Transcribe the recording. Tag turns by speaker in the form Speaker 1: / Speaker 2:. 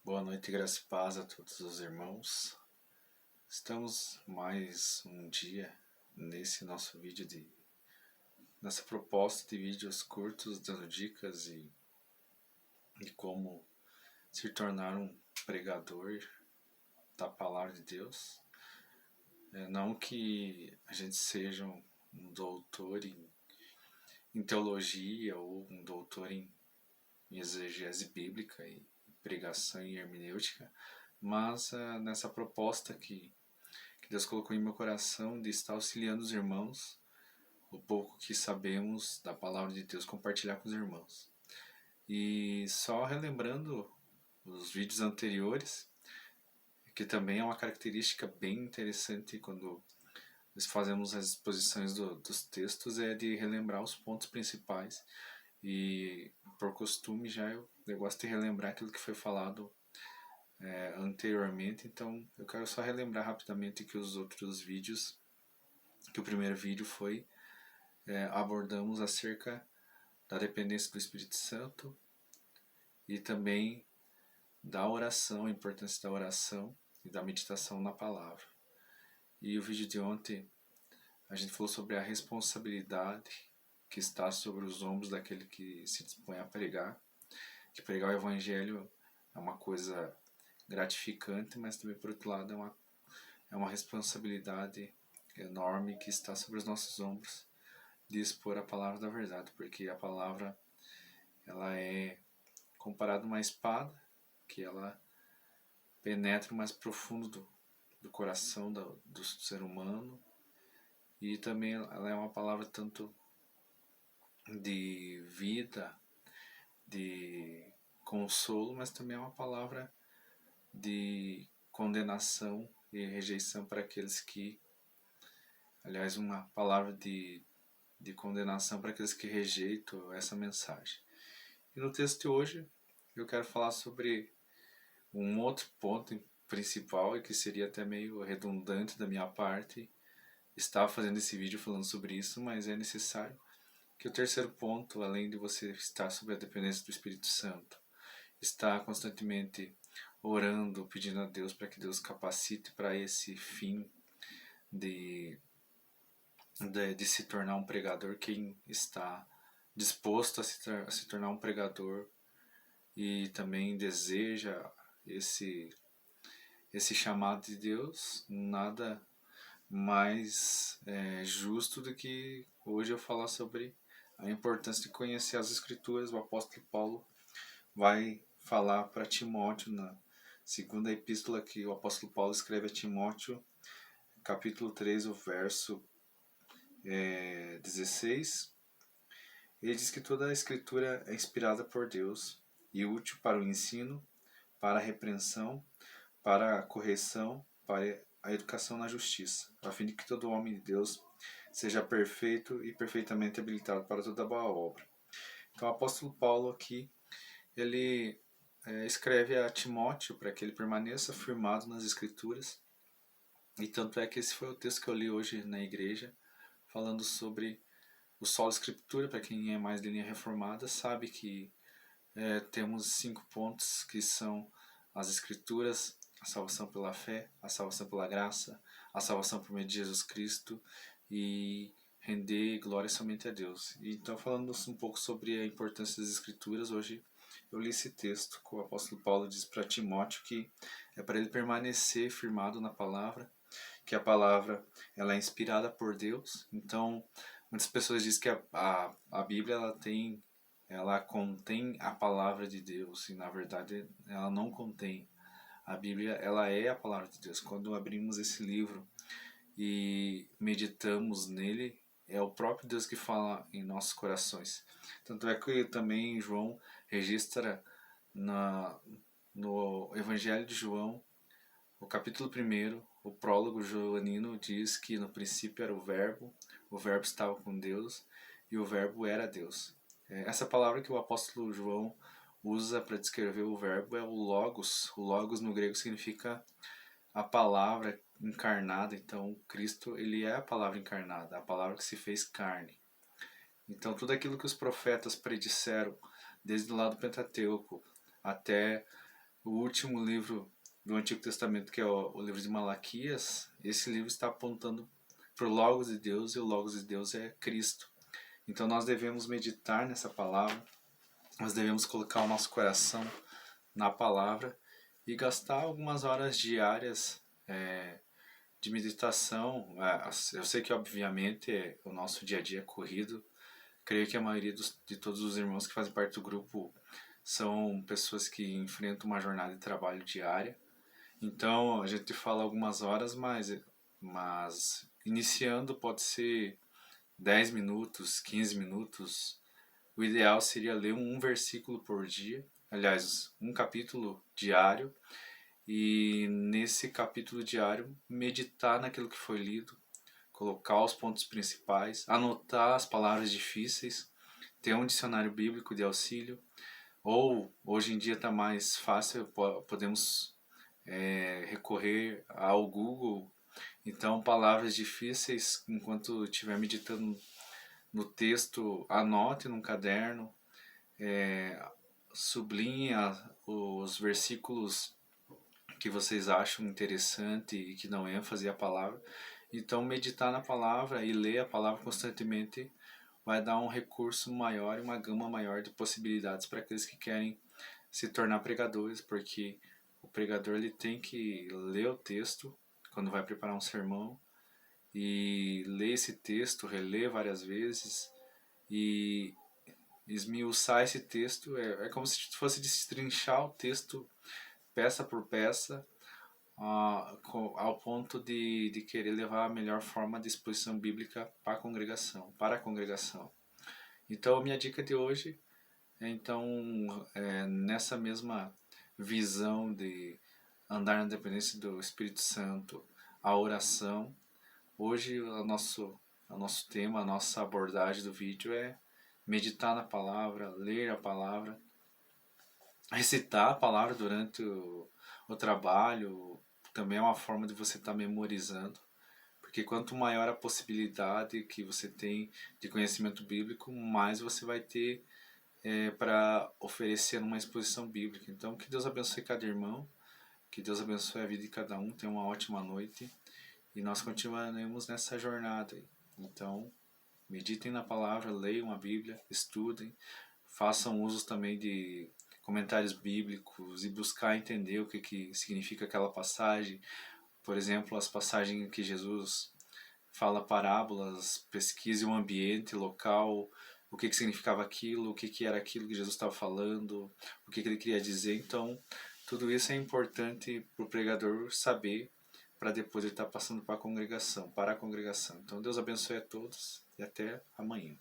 Speaker 1: Boa noite, graça e paz a todos os irmãos. Estamos mais um dia nesse nosso nessa proposta de vídeos curtos dando dicas de como se tornar um pregador da palavra de Deus. Não que a gente seja um doutor em teologia ou um doutor em exegese bíblica e pregação e hermenêutica, mas nessa proposta que Deus colocou em meu coração de estar auxiliando os irmãos, o pouco que sabemos da palavra de Deus, compartilhar com os irmãos. E só relembrando os vídeos anteriores, que também é uma característica bem interessante quando nós fazemos as exposições dos textos, é de relembrar os pontos principais. E por costume já eu gosto de relembrar aquilo que foi falado anteriormente, então eu quero só relembrar rapidamente que os outros vídeos, que o primeiro vídeo foi abordamos acerca da dependência do Espírito Santo e também da oração, a importância da oração e da meditação na palavra. E o vídeo de ontem a gente falou sobre a responsabilidade que está sobre os ombros daquele que se dispõe a pregar, que pregar o Evangelho é uma coisa gratificante, mas também por outro lado é uma responsabilidade enorme que está sobre os nossos ombros de expor a palavra da verdade, porque a palavra ela é comparada a uma espada que ela penetra o mais profundo do coração do ser humano, e também ela é uma palavra tanto de vida, de consolo, mas também é uma palavra de condenação e rejeição para aqueles que, aliás, uma palavra de condenação para aqueles que rejeitam essa mensagem. E no texto de hoje eu quero falar sobre um outro ponto principal, e que seria até meio redundante da minha parte estar fazendo esse vídeo falando sobre isso, mas é necessário que o terceiro ponto, além de você estar sob a dependência do Espírito Santo, estar constantemente orando, pedindo a Deus para que Deus capacite para esse fim de, de se tornar um pregador, quem está disposto a se tornar um pregador e também deseja esse chamado de Deus, nada mais justo do que hoje eu falar sobre a importância de conhecer as Escrituras. O apóstolo Paulo vai falar para Timóteo na segunda epístola que o apóstolo Paulo escreve a Timóteo, capítulo 3, o verso 16. Ele diz que toda a Escritura é inspirada por Deus e útil para o ensino, para a repreensão, para a correção, para a educação na justiça, a fim de que todo homem de Deus seja perfeito e perfeitamente habilitado para toda boa obra. Então o apóstolo Paulo aqui, ele escreve a Timóteo para que ele permaneça firmado nas Escrituras, e tanto é que esse foi o texto que eu li hoje na igreja, falando sobre o solo Escritura. Para quem é mais de linha reformada sabe que temos 5 pontos que são as Escrituras, a salvação pela fé, a salvação pela graça, a salvação por meio de Jesus Cristo e render glória somente a Deus. E então, falando um pouco sobre a importância das Escrituras, hoje eu li esse texto que o apóstolo Paulo diz para Timóteo que é para ele permanecer firmado na palavra, que a palavra ela é inspirada por Deus. Então, muitas pessoas dizem que a Bíblia ela contém a palavra de Deus, e na verdade ela não contém. A Bíblia ela é a palavra de Deus. Quando abrimos esse livro e meditamos nele, é o próprio Deus que fala em nossos corações. Tanto é que também João registra no Evangelho de João, o capítulo 1, o prólogo joanino diz que no princípio era o verbo estava com Deus e o verbo era Deus. Essa palavra que o apóstolo João usa para descrever o verbo é o logos. O logos no grego significa a palavra encarnada. Então Cristo ele é a palavra encarnada, a palavra que se fez carne. Então tudo aquilo que os profetas predisseram, desde o lado do Pentateuco até o último livro do Antigo Testamento, que é o livro de Malaquias, esse livro está apontando para o Logos de Deus, e o Logos de Deus é Cristo. Então nós devemos meditar nessa palavra, nós devemos colocar o nosso coração na palavra e gastar algumas horas diárias de meditação. Eu sei que, obviamente, o nosso dia a dia é corrido. Creio que a maioria de todos os irmãos que fazem parte do grupo são pessoas que enfrentam uma jornada de trabalho diária. Então, a gente fala algumas horas, mas iniciando pode ser 10 minutos, 15 minutos. O ideal seria ler um versículo por dia, aliás, um capítulo diário, e nesse capítulo diário meditar naquilo que foi lido, colocar os pontos principais, anotar as palavras difíceis, ter um dicionário bíblico de auxílio, ou hoje em dia está mais fácil, podemos recorrer ao Google. Então, palavras difíceis, enquanto estiver meditando no texto, anote num caderno, sublinhe os versículos que vocês acham interessante e que dão ênfase à palavra. Então, meditar na palavra e ler a palavra constantemente vai dar um recurso maior e uma gama maior de possibilidades para aqueles que querem se tornar pregadores, porque o pregador ele tem que ler o texto quando vai preparar um sermão e ler esse texto, reler várias vezes e esmiuçar esse texto. É como se fosse destrinchar o texto peça por peça, ao ponto de querer levar a melhor forma de exposição bíblica para a congregação. Então, a minha dica de hoje é, nessa mesma visão de andar na dependência do Espírito Santo, a oração. Hoje, o nosso tema, a nossa abordagem do vídeo é meditar na palavra, ler a palavra, recitar a palavra durante o trabalho. Também é uma forma de você estar memorizando, porque quanto maior a possibilidade que você tem de conhecimento bíblico, mais você vai ter para oferecer numa exposição bíblica. Então, que Deus abençoe cada irmão, que Deus abençoe a vida de cada um, tenha uma ótima noite e nós continuaremos nessa jornada. Então, meditem na palavra, leiam a Bíblia, estudem, façam uso também de comentários bíblicos e buscar entender o que significa aquela passagem. Por exemplo, as passagens em que Jesus fala parábolas, pesquise o ambiente local, o que significava aquilo, o que era aquilo que Jesus estava falando, o que ele queria dizer. Então, tudo isso é importante para o pregador saber, para depois ele estar passando para a congregação. Então, Deus abençoe a todos e até amanhã.